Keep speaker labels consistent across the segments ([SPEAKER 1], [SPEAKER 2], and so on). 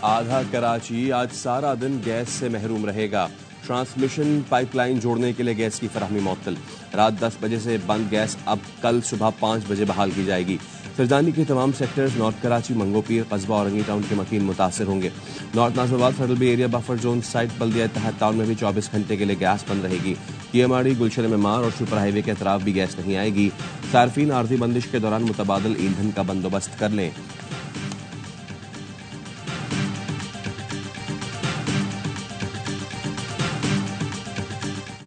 [SPEAKER 1] आधा कराची आज सारा दिन गैस से महरूम रहेगा। ट्रांसमिशन पाइपलाइन जोड़ने के लिए गैस की फराहमी मुअत्तल। रात 10 बजे से बंद गैस अब कल सुबह 5 बजे बहाल की जाएगी। फिरदानी के तमाम सेक्टर्स नॉर्थ कराची, मंगोपीर, कस्बा और रंगी टाउन के मकीन मुतासर होंगे। North Nazimabad federal B area buffer zone site Baldia Ittehad town में भी 24 घंटे के लिए गैस बंद रहेगी। TMRD, गुलशन मेमार और सुपर हाईवे के अतराफ भी गैस नहीं आएगी। सार्फिन आर्जी बंदिश के दौरान मुतबादल ईंधन का बंदोबस्त कर लें।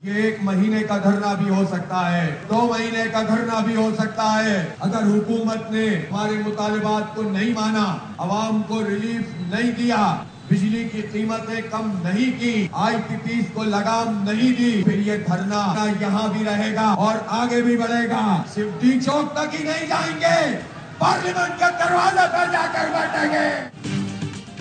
[SPEAKER 2] ये 1 महीने का धरना भी हो सकता है, 2 महीने का धरना भी हो सकता है। अगर हुकूमत ने हमारे मुतालिबात को नहीं माना, अवाम को रिलीफ नहीं दिया, बिजली की कीमतें कम नहीं की, IPPs को लगाम नहीं दी, फिर ये धरना यहाँ भी रहेगा और आगे भी बढ़ेगा। सिर्फ डी चौक तक ही नहीं जाएंगे, पार्लियामेंट के दरवाजे पर जाकर बैठेंगे।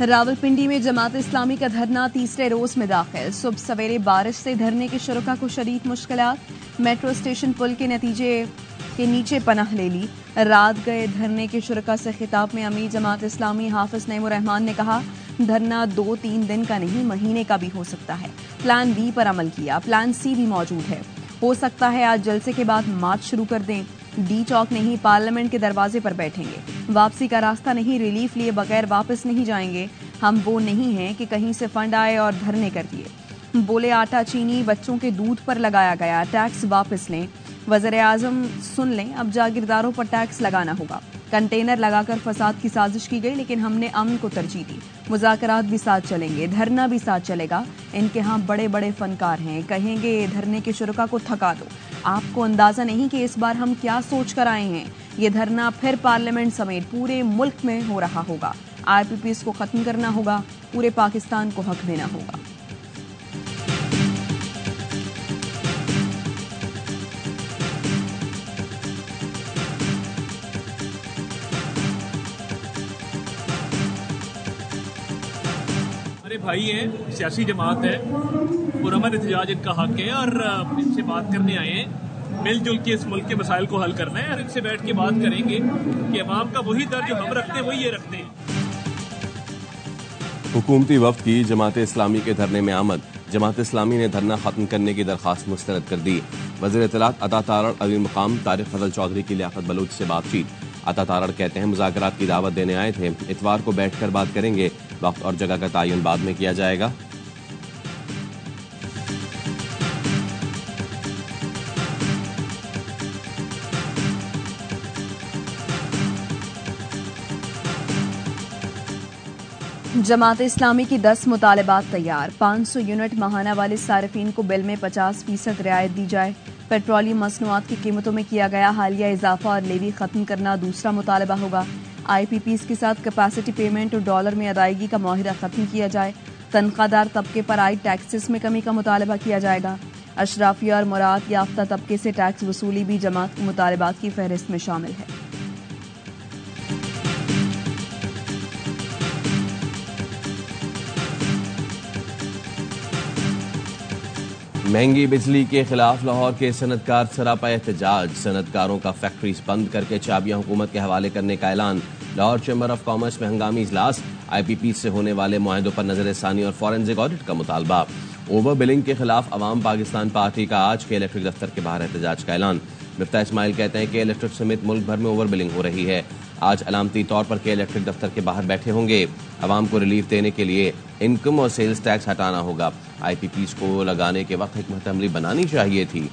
[SPEAKER 3] रावलपिंडी में जमात इस्लामी का धरना तीसरे रोज में दाखिल। सुबह सवेरे बारिश से धरने के शुरका को शदीद मुश्किलात। मेट्रो स्टेशन पुल के नीचे पनाह ले ली। रात गए धरने के शुरका से खिताब में अमीर जमात इस्लामी हाफिज नईमुर रहमान ने कहा, धरना 2-3 दिन का नहीं, महीने का भी हो सकता है। प्लान B पर अमल किया, प्लान C भी मौजूद है। हो सकता है आज जलसे के बाद मार्च शुरू कर दें। डी चौक नहीं, पार्लियामेंट के दरवाजे पर बैठेंगे। वापसी का रास्ता नहीं, रिलीफ लिए बगैर वापस नहीं जाएंगे। हम वो नहीं हैं कि कहीं से फंड आए और धरने कर दिए। बोले आटा, चीनी, बच्चों के दूध पर लगाया गया टैक्स वापस लें। वज़ीर-ए-आज़म सुन लें, अब जागीरदारों पर टैक्स लगाना होगा। कंटेनर लगाकर फसाद की साजिश की गई, लेकिन हमने अमन को तरजीह दी। मुज़ाकरात भी साथ चलेंगे, धरना भी साथ चलेगा। इनके यहाँ बड़े बड़े फनकार हैं, कहेंगे धरने के शुरका को थका दो। आपको अंदाजा नहीं कि इस बार हम क्या सोच कर आए हैं। ये धरना फिर पार्लियामेंट समेत पूरे मुल्क में हो रहा होगा। IPPs को खत्म करना होगा, पूरे पाकिस्तान को हक देना होगा।
[SPEAKER 4] हमारे भाई हैं, सियासी जमात है, पुरअमन एहतजाज इनका हक है और इनसे बात करने आए हैं। मिलजुल के इस मुल्क के मसाइल को हल करना है और इनसे बैठ के बात करेंगे कि अवाम का वही दर्द जो हम रखते हैं वही ये रखते हैं।
[SPEAKER 1] हुकूमती वफ्द की जमात इस्लामी के धरने में आमद। जमात इस्लामी ने धरना खत्म करने की दरख्वास्त मुस्तरद कर दी। वज़ीर इत्तलात अता तारड़, अज़ीम मुकाम तारिक फजल चौधरी की लियाकत बलूच से बातचीत। अता तारड़ कहते हैं, मुज़ाकरात की दावत देने आए थे, इतवार को बैठकर बात करेंगे। वक्त और जगह का तयन बाद में किया जाएगा।
[SPEAKER 3] जमात इस्लामी की 10 मुतालबात तैयार। 500 यूनिट माहाना वाले सारिफीन को बिल में 50% रियायत दी जाए। पेट्रोलियम मसनूआत की कीमतों में किया गया हालिया इजाफा और लेवी खत्म करना दूसरा मुतालबा होगा। IPPs के साथ कैपेसिटी पेमेंट और डॉलर में अदायगी का मुआहिदा खत्म किया जाए। तनख्वाहदार तबके पर आई टैक्सेस में कमी का मुतालबा किया जाएगा। अशराफिया और मुराद याफ्ता तबके से टैक्स वसूली भी जमात के मुतालबात की फहरिस्त में शामिल है।
[SPEAKER 1] महंगी बिजली के खिलाफ लाहौर के सनतकार सरापा एहतजाज। सनतकारों का फैक्ट्रीज बंद करके चाबियां हुकूमत के हवाले करने का ऐलान। लाहौर चैम्बर ऑफ कॉमर्स में हंगामी इजलास। IPPs से होने वाले मुआहदों पर नजरसानी और फॉरेंसिक ऑडिट का मुतालबा। ओवर बिलिंग के खिलाफ अवाम पाकिस्तान पार्टी का आज के इलेक्ट्रिक दफ्तर के बाहर एहतजाज का ऐलान। मिफ्ता इस्माइल कहते हैं कि इलेक्ट्रिक समेत मुल्क भर में ओवर बिलिंग हो रही है। आज अलामती तौर पर के इलेक्ट्रिक दफ्तर के बाहर बैठे होंगे। अवाम को रिलीफ देने के लिए इनकम और सेल्स टैक्स हटाना होगा। IPPs को लगाने के वक्त हिकमत अमली बनानी चाहिए थी।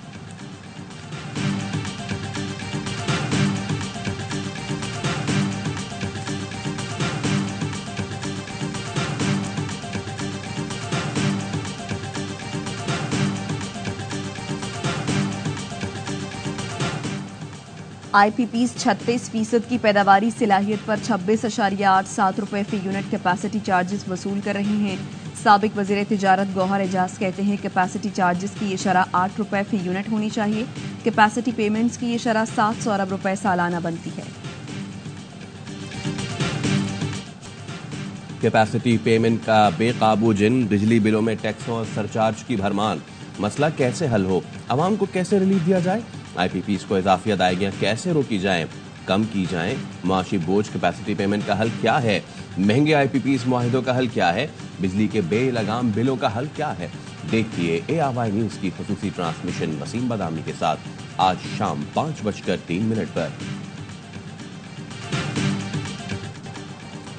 [SPEAKER 3] IPPs 36% की पैदावारी सलाहियत पर 26.87 रुपए फी यूनिट कैपेसिटी चार्जेस वसूल कर रहे हैं। साबिक वज़ीर तिजारत गौहर एजाज कहते हैं, कैपेसिटी चार्जेस की ये शरह 8 रुपए फी यूनिट होनी चाहिए। कैपेसिटी पेमेंट्स की ये शरह 700 अरब रुपए सालाना बनती है।
[SPEAKER 1] कैपेसिटी पेमेंट का बेकाबू जिन, बिजली बिलों में टैक्सों और सरचार्ज की भरमार। मसला कैसे हल हो, आवाम को कैसे रिलीफ दिया जाए, IPPs को इजाफी अदायगियां कैसे रोकी जाएं। कम की जाएं, माशी बोझ कैपेसिटी पेमेंट का हल क्या है, महंगे IPPs मुआहिदों का हल क्या है, बिजली के बेलगाम बिलों का हल क्या है। देखिए ARY न्यूज की खुसूसी ट्रांसमिशन वसीम बदामी के साथ आज शाम 5:03 पर।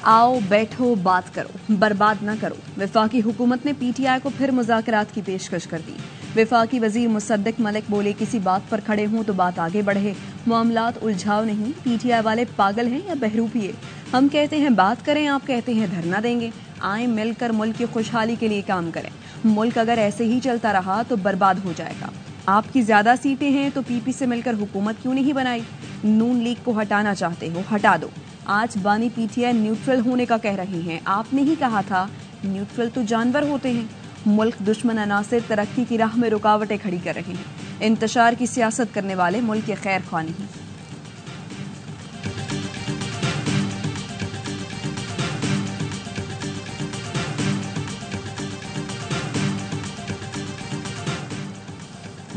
[SPEAKER 3] आओ बैठो बात करो, बर्बाद न करो। वफाकी हुकूमत ने PTI को फिर मुज़ाकरात की पेशकश कर दी। वफाकी वजीर मुसद्दिक मलिक बोले, किसी बात पर खड़े हों तो बात आगे बढ़े, मामलात उलझाव नहीं। PTI वाले पागल हैं या बहरूपिये? हम कहते हैं बात करें, आप कहते हैं धरना देंगे। आए मिलकर मुल्क की खुशहाली के लिए काम करें। मुल्क अगर ऐसे ही चलता रहा तो बर्बाद हो जाएगा। आपकी ज्यादा सीटें हैं तो PP से मिलकर हुकूमत क्यों नहीं बनाई? नून लीग को हटाना चाहते हो, हटा दो। आज बानी PTI न्यूट्रल होने का कह रहे हैं। आपने ही कहा था न्यूट्रल तो जानवर होते हैं। मुल्क दुश्मन अनासिर तरक्की की राह में रुकावटें खड़ी कर रहे हैं। इंतशार की सियासत करने वाले मुल्क के खैर ख्वाह नहीं।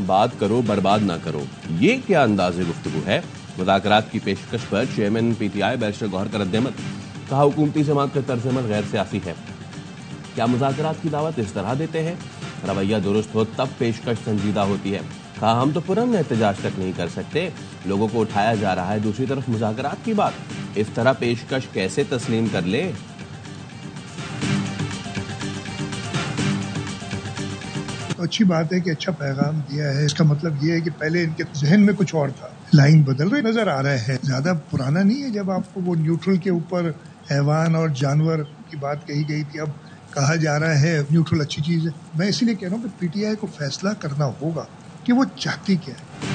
[SPEAKER 1] बात करो बर्बाद ना करो, ये क्या अंदाज़े गुफ्तगू है। मुज़ाकरात की पेशकश पर चेयरमैन PTI बैरिस्टर गौहर का रद्द-ए-अमल। कहा, हुकूमती जमात का तर्ज-ए-अमल गैर सियासी है। क्या मुज़ाकरात की दावत इस तरह देते हैं? रवैया दुरुस्त हो तब पेशकश संजीदा होती है। कहा, हम तो पुरअमन एहतजाज तक नहीं कर सकते, लोगों को उठाया जा रहा है, दूसरी तरफ मुज़ाकरात की बात। इस तरह पेशकश कैसे तस्लीम कर ले।
[SPEAKER 5] अच्छी बात है कि अच्छा पैगाम दिया है। इसका मतलब ये है कि पहले इनके जहन में कुछ और था, लाइन बदल रहे नजर आ रहे हैं। ज्यादा पुराना नहीं है जब आपको वो न्यूट्रल के ऊपर हैवान और जानवर की बात कही गई थी। अब कहा जा रहा है न्यूट्रल अच्छी चीज है। मैं इसीलिए कह रहा हूँ कि PTI को फैसला करना होगा कि वो चाहती क्या है।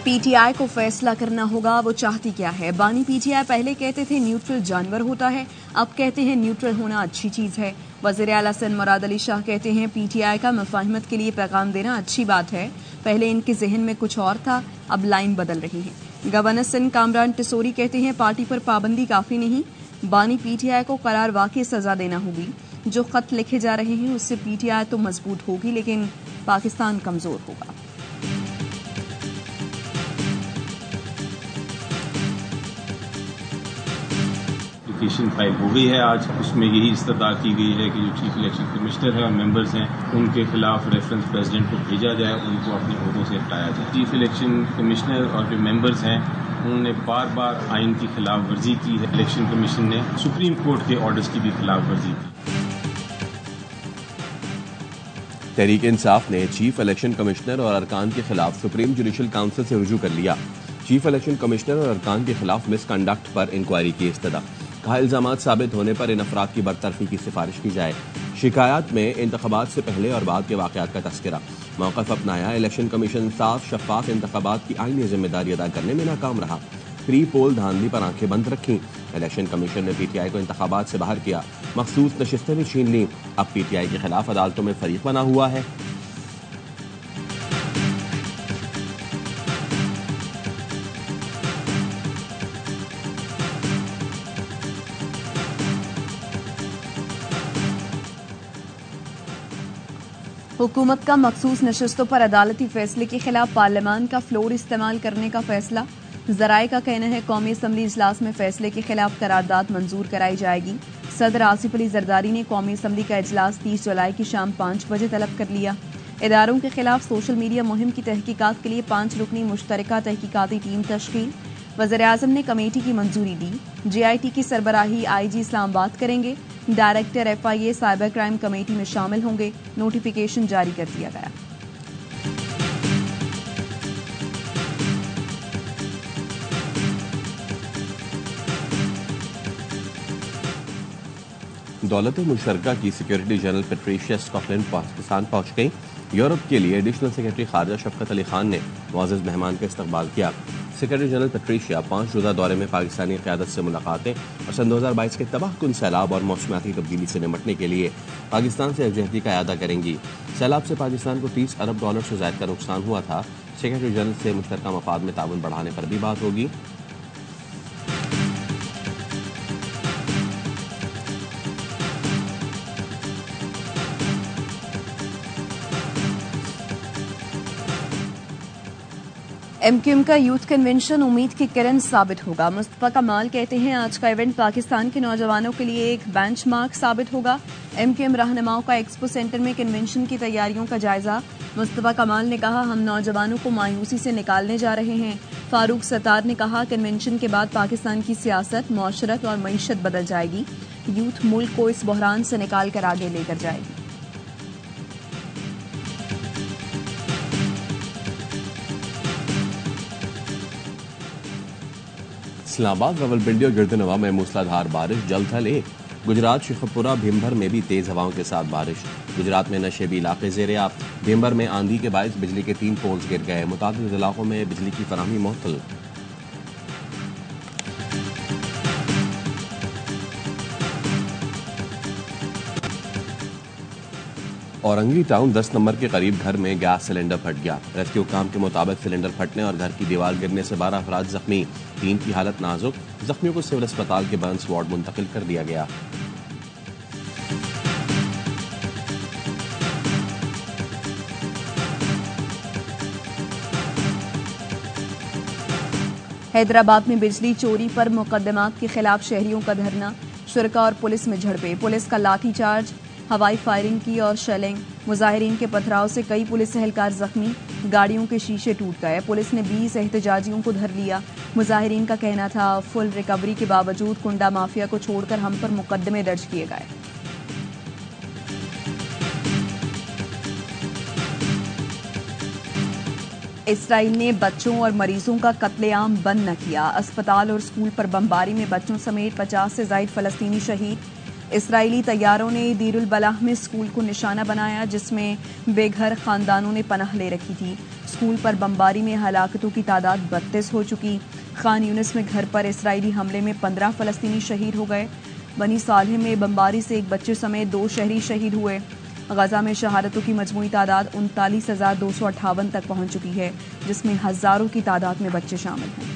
[SPEAKER 3] PTI को फैसला करना होगा वो चाहती क्या है। बानी PTI पहले कहते थे न्यूट्रल जानवर होता है, अब कहते हैं न्यूट्रल होना अच्छी चीज है। वज़ीर आला सिंध मुराद अली शाह कहते हैं PTI का मुफाहिमत के लिए पैगाम देना अच्छी बात है। पहले इनके जहन में कुछ और था, अब लाइन बदल रही है। गवर्नर सिंध कामरान टिसोरी कहते हैं पार्टी पर पाबंदी काफी नहीं, बानी PTI को करार वाकई सजा देना होगी। जो खत लिखे जा रहे हैं उससे PTI तो मजबूत होगी लेकिन पाकिस्तान कमजोर होगा।
[SPEAKER 6] एप्लीकेशन फाइल हो गई है आज। उसमें यही इस्तदा की गई है कि जो चीफ इलेक्शन कमिश्नर है और मेंबर्स हैं उनके खिलाफ रेफरेंस प्रेसिडेंट को भेजा जाए, उनको अपने ओहदों से हटाया जाए। चीफ इलेक्शन कमिश्नर और जो मेंबर्स हैं उन्होंने बार बार आइन की खिलाफ वर्जी की है। इलेक्शन कमीशन ने सुप्रीम कोर्ट के ऑर्डर्स की भी खिलाफ वर्जी की।
[SPEAKER 1] तहरीक इंसाफ ने चीफ इलेक्शन कमिश्नर और अरकान के खिलाफ सुप्रीम जुडिशल काउंसिल से रुजू कर लिया। चीफ इलेक्शन कमिश्नर और अरकान के खिलाफ मिसकंडक्ट पर इंक्वायरी की इस्तदा। कहा, इल्जामात साबित होने पर इन अफराद की बरतरफी की सिफारिश की जाए। शिकायत में इंतखाबात से पहले और बाद के वाकयात का तस्करा। मौक़िफ़ अपनाया, इलेक्शन कमीशन साफ शफाफ इंतखाबात की आईनी जिम्मेदारी अदा करने में नाकाम रहा। प्री पोल धांधली पर आंखें बंद रखी। इलेक्शन कमीशन ने PTI को इंतखाबात से बाहर किया, मखसूस नशिस्तें भी छीन ली। अब PTI के खिलाफ अदालतों में फरीक बना हुआ है।
[SPEAKER 3] हुकूमत का मखसूस नशस्तों पर अदालती फैसले के खिलाफ पार्लियामान का फ्लोर इस्तेमाल करने का फैसला। जराए का कहना है कौमी असम्बली इजलास में फैसले के खिलाफ करारदाद मंजूर कराई जाएगी। सदर आसिफ अली जरदारी ने कौमी असम्बली का इजलास 30 जुलाई की शाम 5 बजे तलब कर लिया। इदारों के खिलाफ सोशल मीडिया मुहिम की तहकीकात के लिए 5 रुकनी मुश्तरका तहकीकाती टीम तश्कील। वज़ीर आज़म ने कमेटी की मंजूरी दी। JIT की सरबराही IG इस्लामाबाद करेंगे। Director FIA cyber crime committee में शामिल होंगे। नोटिफिकेशन जारी कर दिया गया।
[SPEAKER 1] दौलत मुशर्रका की security general Patricia Scotland Pakistan पहुंच गई। यूरोप के लिए एडिशनल सेक्रेटरी खारजा शफकत अली खान ने मुअज़्ज़ज़ मेहमान का इस्तकबाल किया। सेक्रेटरी जनरल पेट्रिशिया 5 रोज़ा दौरे में पाकिस्तानी क़यादत से मुलाकातें और सन 2022 के तबाहकुन सैलाब और मौसमियाती तब्दीली से निपटने के लिए पाकिस्तान से यकजहती का इआदा करेंगी। सैलाब से पाकिस्तान को $30 अरब से ज़ायद का नुकसान हुआ था। सेक्रेटरी जनरल से मुश्तरका मफाद में ताउन बढ़ाने पर भी बात होगी।
[SPEAKER 3] एमक्यूएम का यूथ कन्वेंशन उम्मीद की किरण साबित होगा। मुस्तफा कमाल कहते हैं आज का इवेंट पाकिस्तान के नौजवानों के लिए एक बेंचमार्क साबित होगा। एमक्यूएम रहनुमाओं का एक्सपो सेंटर में कन्वेंशन की तैयारियों का जायजा। मुस्तफा कमाल ने कहा हम नौजवानों को मायूसी से निकालने जा रहे हैं। फारूक सत्तार ने कहा कन्वेंशन के बाद पाकिस्तान की सियासत, मौशरत और मईशत बदल जाएगी। यूथ मुल्क को इस बहरान से निकाल कर आगे लेकर जाएगी।
[SPEAKER 1] इस्लामाबाद, रावलपिंडी और गिरदनवा में मूसलाधार बारिश, जलथल 1। गुजरात, शेखपुरा, भीमभर में भी तेज हवाओं के साथ बारिश। गुजरात में नशेबी इलाके ज़ेरे आब। भीमभर में आंधी के बायस बिजली के 3 पोल्स गिर गए। मुतादिद इलाकों में बिजली की फराहमी मुअत्तल। औरंगी टाउन 10 नंबर के करीब घर में गैस सिलेंडर फट गया। रेस्क्यू काम के मुताबिक सिलेंडर फटने और घर की दीवार गिरने से 12 अफराद जख्मी, 3 की हालत नाजुक। जख्मियों को सिविल अस्पताल के बर्न्स वार्ड मुंतकिल कर दिया गया।
[SPEAKER 3] हैदराबाद में बिजली चोरी पर मुकदमात के खिलाफ शहरियों का धरना। शुरका और पुलिस में झड़पें, पुलिस का लाठीचार्ज, हवाई फायरिंग की और शेलिंग। मुजाहिरीन के पथराव से कई पुलिस एहलकार जख्मी, गाड़ियों के शीशे टूट गए। पुलिस ने 20 एहतजाजियों को धर लिया। मुजाहिरीन का कहना था फुल रिकवरी के बावजूद कुंडा माफिया को छोड़कर हम पर मुकदमे दर्ज किए गए। इसराइल ने बच्चों और मरीजों का कत्लेआम बंद न किया। अस्पताल और स्कूल पर बमबारी में बच्चों समेत 50 से ज्यादा फलस्तीनी शहीद। इसराइली तैयारों ने दीरुल बलाह में स्कूल को निशाना बनाया जिसमें बेघर खानदानों ने पनाह ले रखी थी। स्कूल पर बमबारी में हलाकतों की तादाद 32 हो चुकी। खान यूनिस में घर पर इसराइली हमले में 15 फलस्तीनी शहीद हो गए। बनी सालेह में बमबारी से एक बच्चे समेत 2 शहरी शहीद हुए। गजा में शहादतों की मजमूई तादाद 39,258 तक पहुंच चुकी है जिसमें हजारों की तादाद में बच्चे शामिल हैं।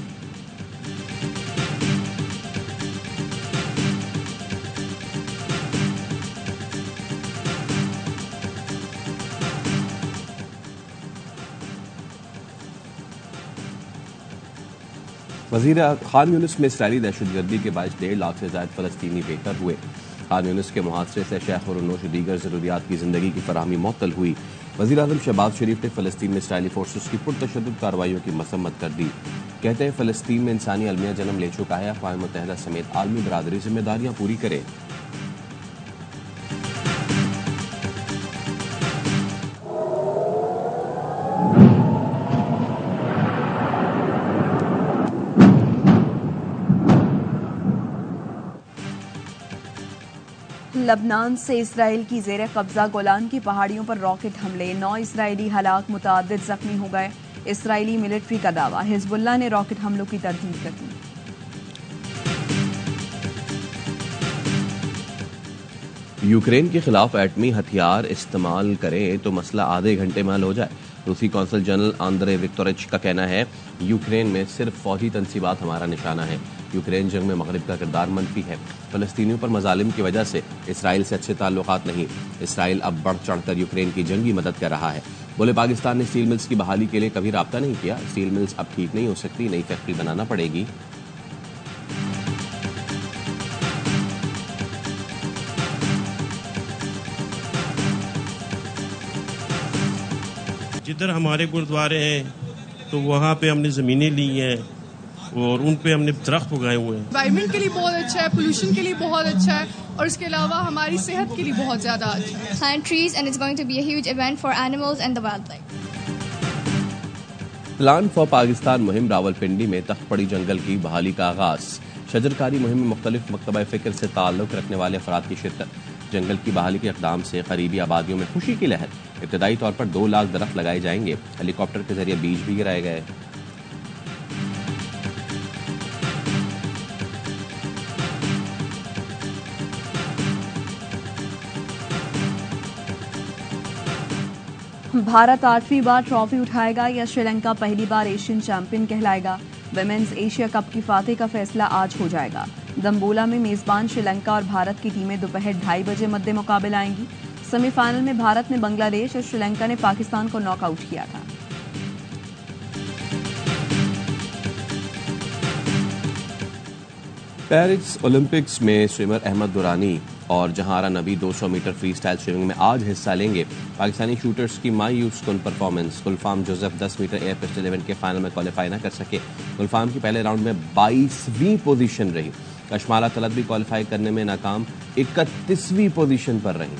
[SPEAKER 1] वजीर खान यूनिस में इसराइली दहशतगर्दी के बायस 1.5 लाख से ज्यादा फलस्तीनी बेघर हुए। खान यूनिस के मुहासरे से शैख और नोश दीगर जरूरियात की जिंदगी की फराहमी मुअत्तल हुई। वजीर आजम शहबाज शरीफ ने फलस्तीन में इसराइली फोर्सेस की पुरतशद्दुद कार्रवाइयों की मसम्मत कर दी। कहते हैं फलस्तीन में इंसानी अलमिया जन्म ले चुका है। अक़वाम मुत्तहिदा समेत आलमी बरादरी जिम्मेदारियां पूरी करे।
[SPEAKER 3] लबनान से इसराइल की जेर कब्जा गोलान की पहाड़ियों पर रॉकेट हमले, 9 इसराइली हलाक, मुतादिद जख्मी हो गए। इसराइली मिलिट्री का दावा, हिजबुल्लाह ने रॉकेट हमलों की तरदीद कर दी।
[SPEAKER 1] यूक्रेन के खिलाफ एटमी हथियार इस्तेमाल करें तो मसला आधे घंटे में हल हो जाए। रूसी कौंसल जनरल आंद्रे विक्टोरिच का कहना है यूक्रेन में सिर्फ फौजी तनसीबात हमारा निशाना है। यूक्रेन जंग में मगरिब का किरदार मनफी है। फलस्तीनियों पर मजालिम की वजह से इसराइल से अच्छे ताल्लुकात नहीं। इसराइल अब बढ़ चढ़कर यूक्रेन की जंगी मदद कर रहा है। बोले पाकिस्तान ने स्टील मिल्स की बहाली के लिए कभी राब्ता नहीं किया। स्टील मिल्स अब ठीक नहीं हो सकती, नई फैक्ट्री बनाना पड़ेगी।
[SPEAKER 7] जिधर हमारे गुरुद्वारे हैं तो वहाँ पे हमने ज़मीनें ली हैं और उन पे हमने दरख्त उगाए हुए हैं।
[SPEAKER 8] एनवायरनमेंट के लिए बहुत अच्छा है, पोल्यूशन के लिए बहुत अच्छा है और इसके अलावा हमारी सेहत के लिए बहुत ज़्यादा अच्छा है।
[SPEAKER 9] Plant trees and it's going to be a huge event for animals and the wildlife.
[SPEAKER 1] Plan for Pakistan मुहिम, रावलपिंडी में तख्त पड़ी जंगल की बहाली का आगाज। शजरकारी मुहिम में मुख्तलिफ मकतबा फ़िक्र से ताल्लुक़ रखने वाले अफराद की शिरकत। जंगल की बहाली के इक़दाम से करीबी आबादियों में खुशी की लहर। इब्तदाई तौर पर 2 लाख दरख्त लगाए जाएंगे। हेलीकॉप्टर के जरिए बीज भी गिराए गए।
[SPEAKER 3] भारत 8वीं बार ट्रॉफी उठाएगा या श्रीलंका पहली बार एशियन चैंपियन कहलाएगा। विमेंस एशिया कप की फातेह का फैसला आज हो जाएगा। दम्बोला में मेजबान श्रीलंका और भारत की टीमें दोपहर 2:30 बजे मद्दे मुकाबले आएंगी। सेमीफाइनल में भारत ने बांग्लादेश और श्रीलंका ने पाकिस्तान को नॉकआउट किया था।
[SPEAKER 1] पेरिस ओलंपिक्स में स्विमर अहमद दुरानी और जहारा नबी 200 मीटर फ्री स्टाइल स्विमिंग में आज हिस्सा लेंगे। पाकिस्तानी शूटर्स की मायूस कुन performance. Gulfam Joseph 10 metre air pistol event के फाइनल में क्वालिफाई न कर सके। गुलफाम की पहले राउंड में 22वीं पोजीशन रही। कशमाला तलत भी क्वालिफाई करने में नाकाम, 31वीं पोजीशन पर रही।